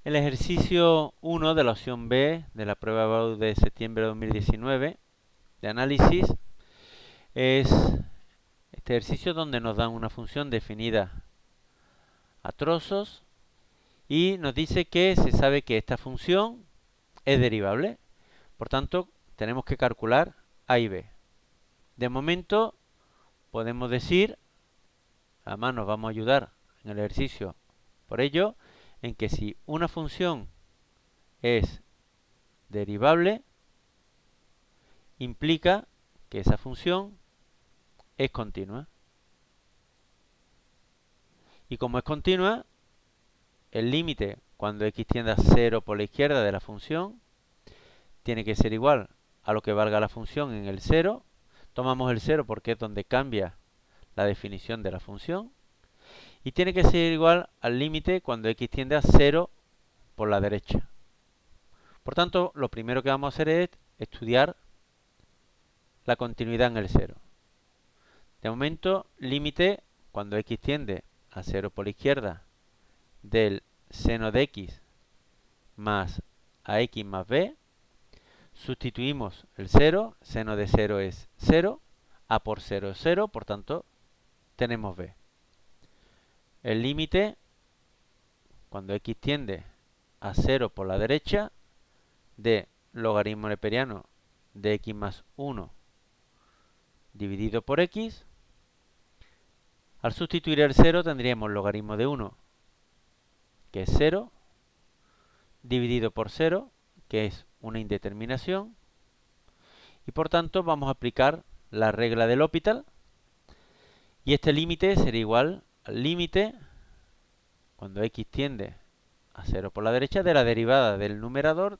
El ejercicio 1 de la opción B de la prueba BAU de septiembre de 2019 de análisis es este ejercicio donde nos dan una función definida a trozos y nos dice que se sabe que esta función es derivable. Por tanto, tenemos que calcular A y B. De momento, podemos decir, además nos vamos a ayudar en el ejercicio por ello, en que si una función es derivable, implica que esa función es continua. Y como es continua, el límite cuando x tiende a 0 por la izquierda de la función tiene que ser igual a lo que valga la función en el 0. Tomamos el 0 porque es donde cambia la definición de la función. Y tiene que ser igual al límite cuando x tiende a 0 por la derecha. Por tanto, lo primero que vamos a hacer es estudiar la continuidad en el 0. De momento, límite cuando x tiende a 0 por la izquierda del seno de x más ax más b. Sustituimos el 0, seno de 0 es 0, a por 0 es 0, por tanto tenemos b. El límite cuando x tiende a 0 por la derecha de logaritmo neperiano de x más 1 dividido por x. Al sustituir el 0 tendríamos logaritmo de 1, que es 0, dividido por 0, que es una indeterminación. Y por tanto vamos a aplicar la regla del L'Hopital. Y este límite será igual al límite, cuando x tiende a 0 por la derecha, de la derivada del numerador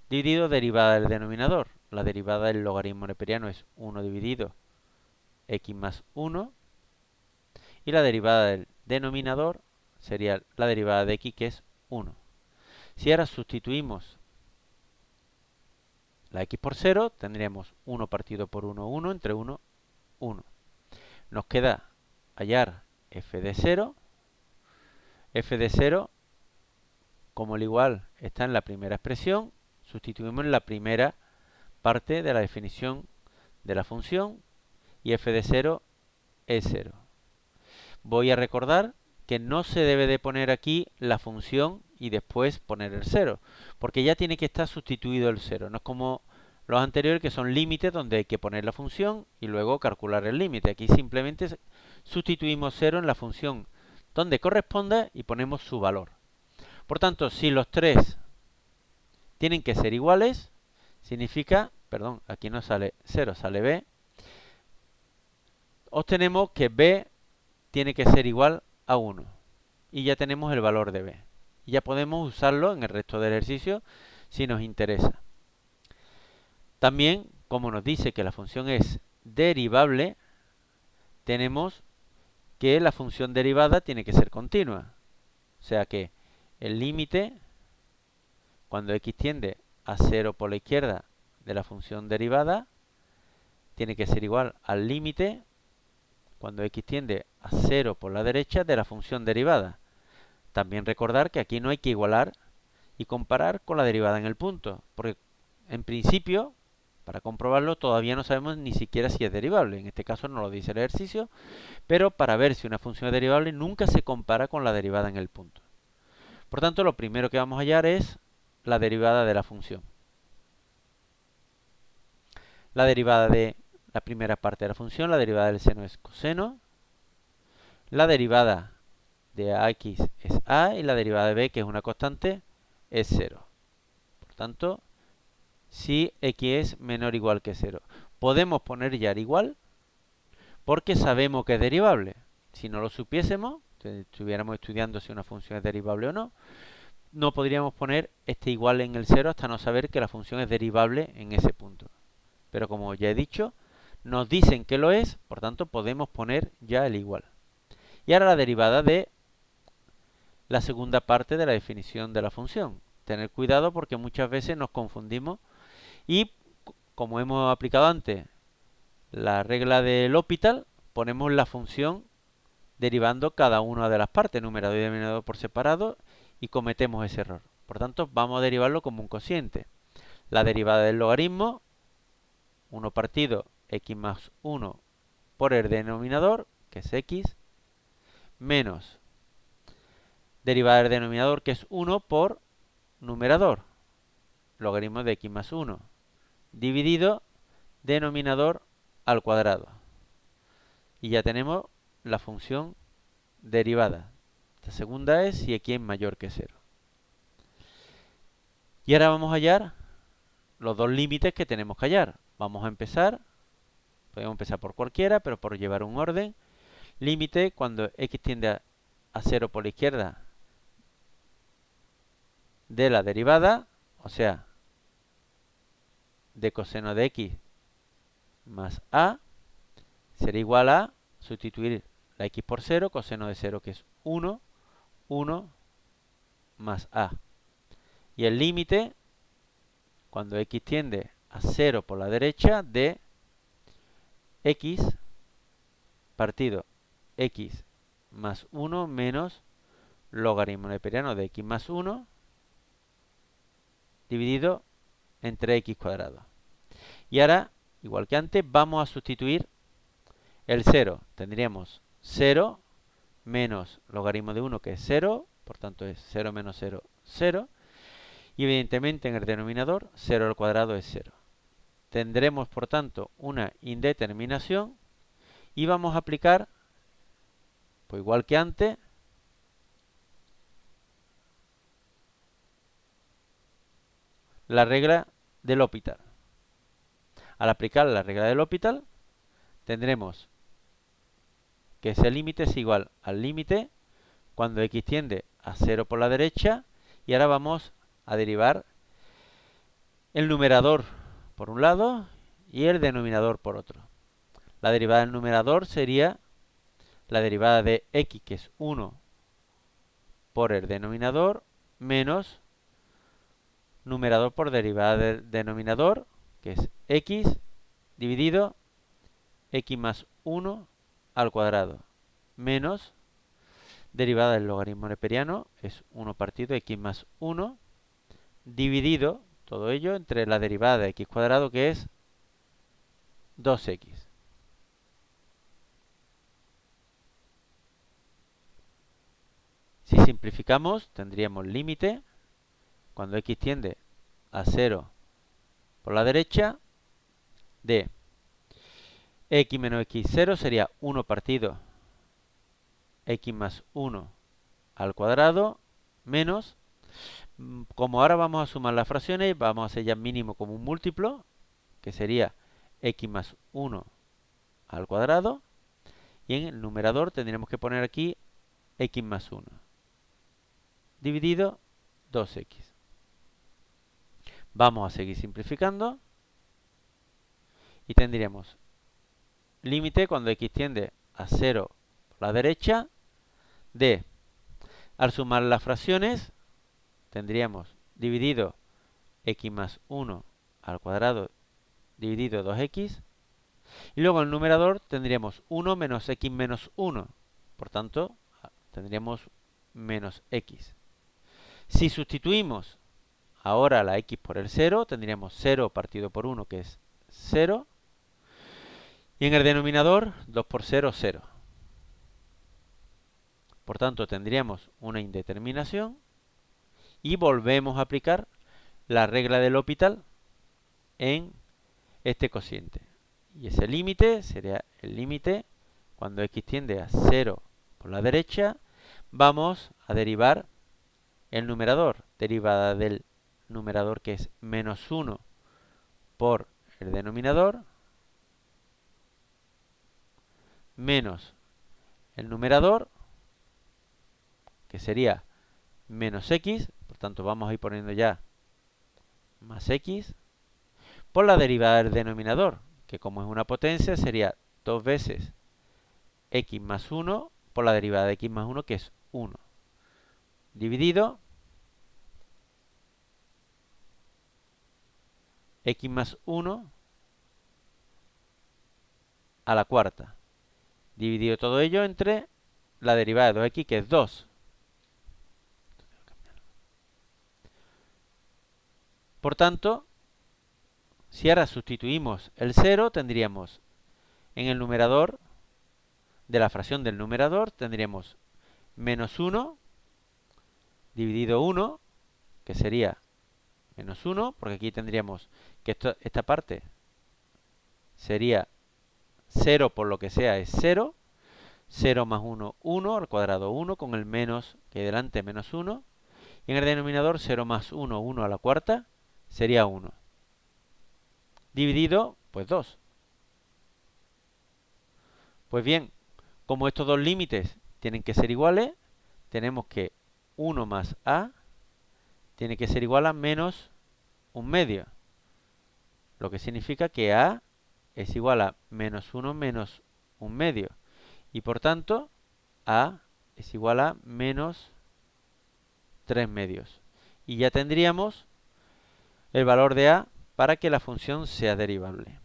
dividido derivada del denominador. La derivada del logaritmo neperiano es 1 dividido x más 1. Y la derivada del denominador sería la derivada de x, que es 1. Si ahora sustituimos la x por 0, tendríamos 1 partido por 1, 1, entre 1, 1. Nos queda hallar f de 0. F de 0, como el igual está en la primera expresión, sustituimos en la primera parte de la definición de la función y f de 0 es 0. Voy a recordar que no se debe de poner aquí la función y después poner el 0, porque ya tiene que estar sustituido el 0. No es como los anteriores, que son límites donde hay que poner la función y luego calcular el límite. Aquí simplemente sustituimos 0 en la función donde corresponda y ponemos su valor. Por tanto, si los tres tienen que ser iguales, significa, perdón, aquí no sale 0, sale b, obtenemos que b tiene que ser igual a 1. Y ya tenemos el valor de b. Y ya podemos usarlo en el resto del ejercicio si nos interesa. También, como nos dice que la función es derivable, tenemos que la función derivada tiene que ser continua. O sea que el límite, cuando x tiende a 0 por la izquierda de la función derivada, tiene que ser igual al límite, cuando x tiende a 0 por la derecha, de la función derivada. También recordar que aquí no hay que igualar y comparar con la derivada en el punto, porque en principio, para comprobarlo, todavía no sabemos ni siquiera si es derivable. En este caso no lo dice el ejercicio, pero para ver si una función es derivable nunca se compara con la derivada en el punto. Por tanto, lo primero que vamos a hallar es la derivada de la función. La derivada de la primera parte de la función, la derivada del seno es coseno. La derivada de ax es a y la derivada de b, que es una constante, es 0. Por tanto, si x es menor o igual que 0. Podemos poner ya igual porque sabemos que es derivable. Si no lo supiésemos, si estuviéramos estudiando si una función es derivable o no, no podríamos poner este igual en el 0 hasta no saber que la función es derivable en ese punto. Pero como ya he dicho, nos dicen que lo es, por tanto podemos poner ya el igual. Y ahora la derivada de la segunda parte de la definición de la función. Tener cuidado porque muchas veces nos confundimos y, como hemos aplicado antes la regla del L'Hopital, ponemos la función derivando cada una de las partes, numerador y denominador por separado, y cometemos ese error. Por tanto, vamos a derivarlo como un cociente. La derivada del logaritmo, 1 partido x más 1 por el denominador, que es x, menos derivada del denominador, que es 1 por numerador, logaritmo de x más 1, dividido denominador al cuadrado. Y ya tenemos la función derivada. La segunda es si x es mayor que 0. Y ahora vamos a hallar los dos límites que tenemos que hallar. Vamos a empezar, podemos empezar por cualquiera, pero por llevar un orden. Límite cuando x tiende a 0 por la izquierda de la derivada, o sea, de coseno de x más a, será igual a sustituir la x por 0, coseno de 0 que es 1, 1 más a. Y el límite, cuando x tiende a 0 por la derecha, de x partido x más 1 menos logaritmo neperiano de x más 1 dividido entre x cuadrado. Y ahora, igual que antes, vamos a sustituir el 0. Tendríamos 0 menos logaritmo de 1, que es 0, por tanto es 0 menos 0, 0. Y evidentemente en el denominador 0 al cuadrado es 0. Tendremos por tanto una indeterminación y vamos a aplicar, pues igual que antes, la regla del L'Hopital. Al aplicar la regla del L'Hopital tendremos que ese límite es igual al límite cuando x tiende a 0 por la derecha, y ahora vamos a derivar el numerador por un lado y el denominador por otro. La derivada del numerador sería la derivada de x, que es 1 por el denominador, menos numerador por derivada del denominador, que es x, dividido x más 1 al cuadrado, menos derivada del logaritmo neperiano, es 1 partido x más 1, dividido todo ello entre la derivada de x cuadrado, que es 2x. Si simplificamos, tendríamos límite cuando x tiende a 0 por la derecha de x menos x0 sería 1 partido x más 1 al cuadrado menos, como ahora vamos a sumar las fracciones, vamos a hacer ya mínimo como un múltiplo, que sería x más 1 al cuadrado, y en el numerador tendríamos que poner aquí x más 1 dividido 2x. Vamos a seguir simplificando y tendríamos límite cuando x tiende a 0 por la derecha de, al sumar las fracciones, tendríamos dividido x más 1 al cuadrado dividido 2x. Y luego en el numerador tendríamos 1 menos x menos 1. Por tanto, tendríamos menos x. Si sustituimos ahora la x por el 0, tendríamos 0 partido por 1, que es 0. Y en el denominador, 2 por 0, 0. Por tanto, tendríamos una indeterminación y volvemos a aplicar la regla del L'Hopital en este cociente. Y ese límite sería el límite cuando x tiende a 0 por la derecha. Vamos a derivar el numerador, derivada del numerador, que es menos 1 por el denominador, menos el numerador, que sería menos x, por tanto vamos a ir poniendo ya más x, por la derivada del denominador, que como es una potencia sería 2 veces x más 1 por la derivada de x más 1, que es 1, dividido x más 1 a la cuarta, dividido todo ello entre la derivada de 2x, que es 2. Por tanto, si ahora sustituimos el 0, tendríamos en el numerador, de la fracción del numerador, tendríamos menos 1 dividido 1, que sería menos 1, porque aquí tendríamos que esta parte sería 0 por lo que sea es 0. 0 más 1, 1, al cuadrado 1, con el menos que hay delante, menos 1. Y en el denominador 0 más 1, 1 a la cuarta, sería 1. Dividido, pues 2. Pues bien, como estos dos límites tienen que ser iguales, tenemos que 1 más a tiene que ser igual a menos 1/2. Lo que significa que a es igual a menos 1 menos 1/2. Y por tanto, a es igual a menos 3/2. Y ya tendríamos el valor de a para que la función sea derivable.